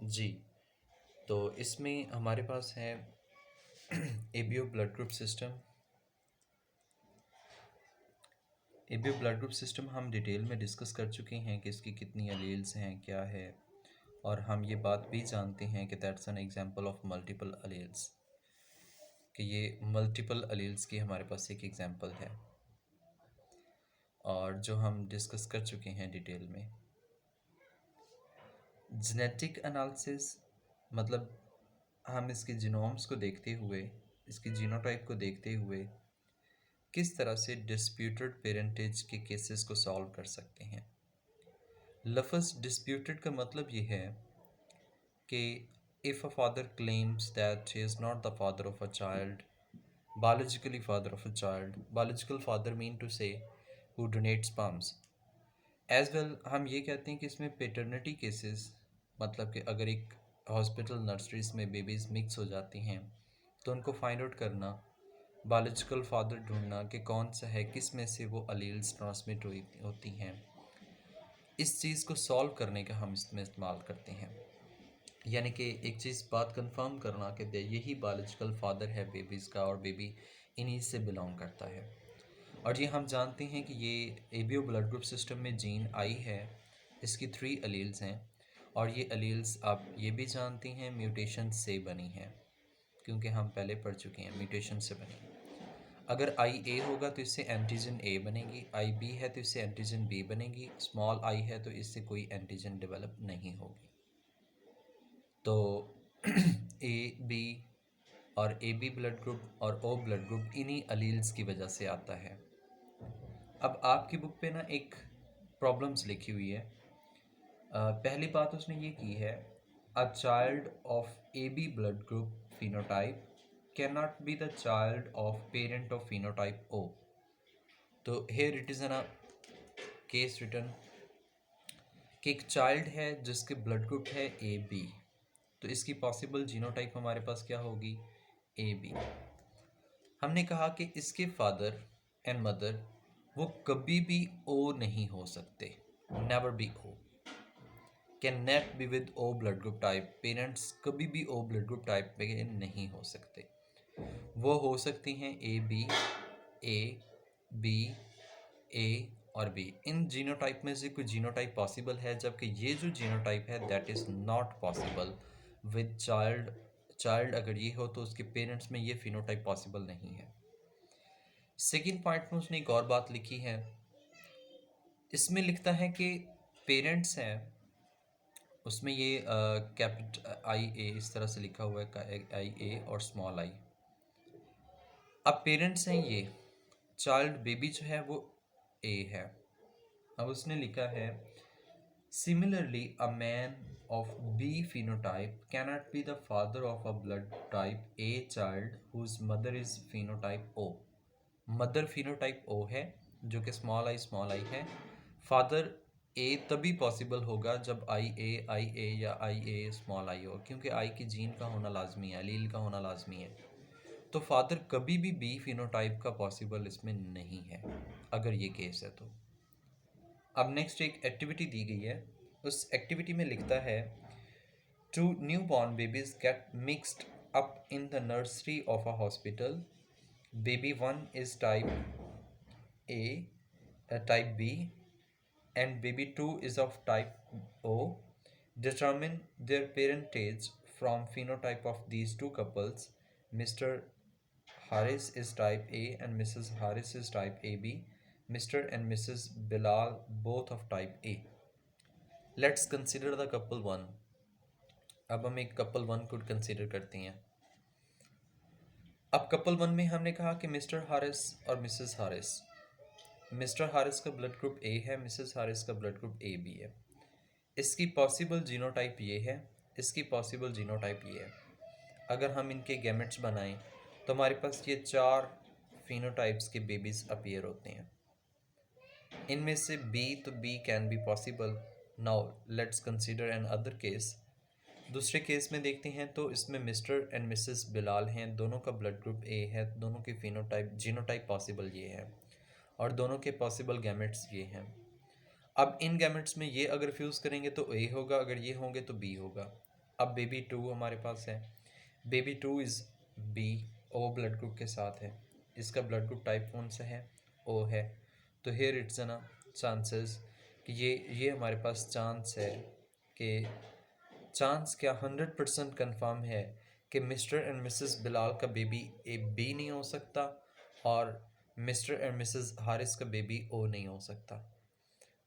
जी, तो इसमें हमारे पास है ABO blood group system. ABO blood group system हम डिटेल में डिस्कस कर चुके हैं कि इसकी कितनी अलील्स हैं, क्या है, और हम ये बात भी जानते हैं कि that's an example of multiple alleles, कि ये मल्टीपल अलील्स की हमारे पास एक एग्जांपल है, और जो हम डिस्कस कर चुके हैं डिटेल में। जेनेटिक एनालिसिस मतलब हम इसके जीनोम्स को देखते हुए, इसकी जीनोटाइप को देखते हुए किस तरह से डिस्प्यूटेड पेरेंटेज के केसेस को सॉल्व कर सकते हैं। लफ्ज़ डिस्प्यूटेड का मतलब ये है कि if a father claims that he is not the father of a child, biologically father of a child, biological father mean to say who donates sperms as well। हम ये कहते हैं कि इसमें पेटर्निटी केसेस, मतलब कि अगर एक हॉस्पिटल नर्सरीज में बेबीज़ मिक्स हो जाती हैं तो उनको फाइंड आउट करना, बायोलॉजिकल फादर ढूंढना कि कौन सा है, किस में से वो अलील्स ट्रांसमिट होती हैं, इस चीज़ को सॉल्व करने का हम इसमें इस्तेमाल करते हैं। यानी कि एक चीज़ बात कंफर्म करना कि यही बायोलॉजिकल फादर है बेबीज़ का और बेबी इन्हीं से बिलोंग करता है। और ये हम जानते हैं कि ये एबीओ ब्लड ग्रुप सिस्टम में जीन आई है, इसकी 3 अलील्स हैं, और ये अलील्स आप ये भी जानती हैं म्यूटेशन से बनी हैं, क्योंकि हम पहले पढ़ चुके हैं म्यूटेशन से बनी। अगर आई ए होगा तो इससे एंटीजन ए बनेगी, आई बी है तो इससे एंटीजन बी बनेगी, स्मॉल आई है तो इससे कोई एंटीजन डेवलप नहीं होगी। तो ए बी और ए बी ब्लड ग्रुप और ओ ब्लड ग्रुप इन्हीं अलील्स की वजह से आता है। अब आपकी बुक पे ना एक प्रॉब्लम्स लिखी हुई है। पहली बात उसने ये की है, a child of A B blood group phenotype can not be the child of parent of phenotype O. तो here it is an case written कि एक चाइल्ड है जिसके ब्लड ग्रुप है ए बी, तो इसकी पॉसिबल जीनोटाइप हमारे पास क्या होगी, ए बी। हमने कहा कि इसके फादर एंड मदर वो कभी भी ओ नहीं हो सकते, never be O, can not be with O blood group type. Parents कभी भी ओ ब्लड ग्रुप टाइप पे नहीं हो सकते, वो हो सकती हैं ए बी, ए बी, ए और बी। इन जीनोटाइप में से कोई जीनोटाइप पॉसिबल है, जबकि ये जो जीनोटाइप है that is not possible with child. Child अगर ये हो तो उसके पेरेंट्स में ये फिनोटाइप पॉसिबल नहीं है। सेकेंड पॉइंट में उसने एक और बात लिखी है, इसमें लिखता है कि पेरेंट्स हैं, उसमें ये कैपिटल आई ए इस तरह से लिखा हुआ है, आई ए और स्मॉल आई। अब पेरेंट्स हैं ये, चाइल्ड बेबी जो है वो ए है। अब उसने लिखा है similarly a man of B phenotype cannot be the father of a blood type A child whose mother is phenotype O। Mother phenotype O है जो कि स्मॉल आई है। फादर ए तभी पॉसिबल होगा जब आई ए या आई ए स्मॉल आई हो, क्योंकि आई की जीन का होना लाजमी है, अलील का होना लाजमी है। तो फादर कभी भी बी phenotype का पॉसिबल इसमें नहीं है अगर ये केस है तो। अब नेक्स्ट एक एक्टिविटी दी गई है, उस एक्टिविटी में लिखता है two new born babies get mixed up in the nursery of a hospital. Baby 1 is type A, type B and baby 2 is of type O. Determine their parentage from phenotype of these two couples. Mr. Harris is type A and Mrs. Harris is type AB. Mr. and Mrs. Bilal both of type A. Let's consider the couple 1. अब हम एक couple 1 को consider करते हैं। अब couple 1 में हमने कहा कि मिस्टर हारिस और मिसेस हारिस, मिस्टर हारिस का ब्लड ग्रुप ए है, मिसेस हारिस का ब्लड ग्रुप ए बी है। इसकी पॉसिबल जीनोटाइप ये है, इसकी पॉसिबल जीनोटाइप ये है। अगर हम इनके गैमेट्स बनाएं तो हमारे पास ये 4 फिनोटाइप्स के बेबीज अपीयर होते हैं। इनमें से बी, तो B can be possible. Now let's consider another case. दूसरे केस में देखते हैं तो इसमें मिस्टर एंड मिसेस बिलाल हैं, दोनों का ब्लड ग्रुप ए है, दोनों की फिनोटाइप जीनोटाइप पॉसिबल ये है और दोनों के पॉसिबल गैमेट्स ये हैं। अब इन गैमेट्स में ये अगर फ्यूज़ करेंगे तो ए होगा, अगर ये होंगे तो बी होगा। अब बेबी टू हमारे पास है, baby two is B, O blood group के साथ है, इसका ब्लड ग्रुप टाइप कौन सा है, ओ है। तो हेयर इट्स ना चांसेस कि ये हमारे पास चांस है कि चांस क्या 100% कन्फर्म है कि मिस्टर एंड मिसेस बिलाल का बेबी ए बी नहीं हो सकता और मिस्टर एंड मिसेस हारिस का बेबी ओ नहीं हो सकता।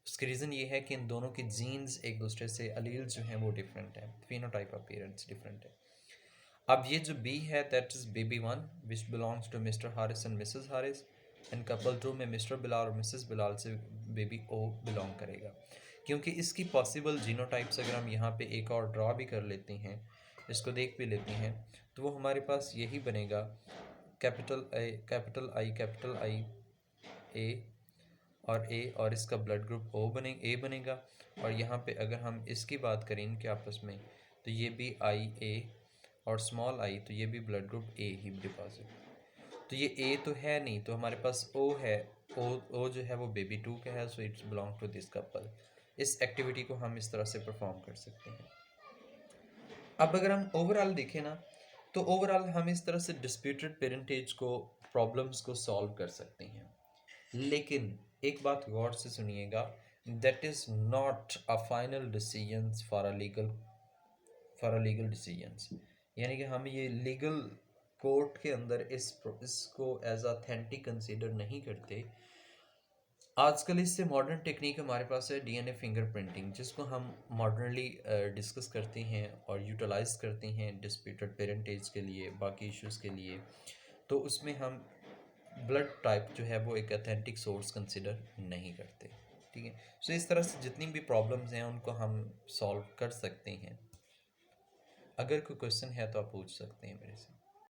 उसकी रीज़न ये है कि इन दोनों की जीन्स एक दूसरे से अलील जो हैं वो डिफरेंट है, फिनोटाइप ऑफ पेरेंट्स डिफरेंट है। अब ये जो बी है that is baby one which belongs to Mr Harris and Mrs Harris, and couple two में मिस्टर बिलाल और मिसेस बिलाल से बेबी ओ बिलोंग करेगा। क्योंकि इसकी पॉसिबल जीनोटाइप्स अगर हम यहाँ पे एक और ड्रा भी कर लेते हैं, इसको देख भी लेते हैं, तो वो हमारे पास यही बनेगा, कैपिटल आई ए और ए, और इसका ब्लड ग्रुप ए बनेगा। और यहाँ पे अगर हम इसकी बात करें इनके आपस में, तो ये भी आई ए और स्मॉल आई, तो ये भी blood group A he deposit. तो ये ए तो है नहीं, तो हमारे पास ओ है, ओ जो है वो बेबी टू का है, so it's belong to this couple. इस एक्टिविटी को हम इस तरह से परफॉर्म कर सकते हैं। अब अगर हम ओवरऑल देखें ना, तो ओवरऑल हम इस तरह से डिस्प्यूटेड पेरेंटेज को प्रॉब्लम्स को सॉल्व कर सकते हैं। लेकिन एक बात गौर से सुनिएगा, that is not a final decision for a legal decisions. यानी कि हम ये लीगल कोर्ट के अंदर इसको एज ऑथेंटिक कंसीडर नहीं करते। आजकल इससे मॉडर्न टेक्निक हमारे पास है डीएनए फिंगरप्रिंटिंग, जिसको हम मॉडर्नली डिस्कस करते हैं और यूटिलाइज करते हैं डिस्प्यूटेड पेरेंटेज के लिए, बाकी इश्यूज़ के लिए। तो उसमें हम ब्लड टाइप जो है वो एक अथेंटिक सोर्स कंसिडर नहीं करते। ठीक है, सो इस तरह से जितनी भी प्रॉब्लम्स हैं उनको हम सॉल्व कर सकते हैं। अगर कोई क्वेश्चन है तो आप पूछ सकते हैं मेरे से।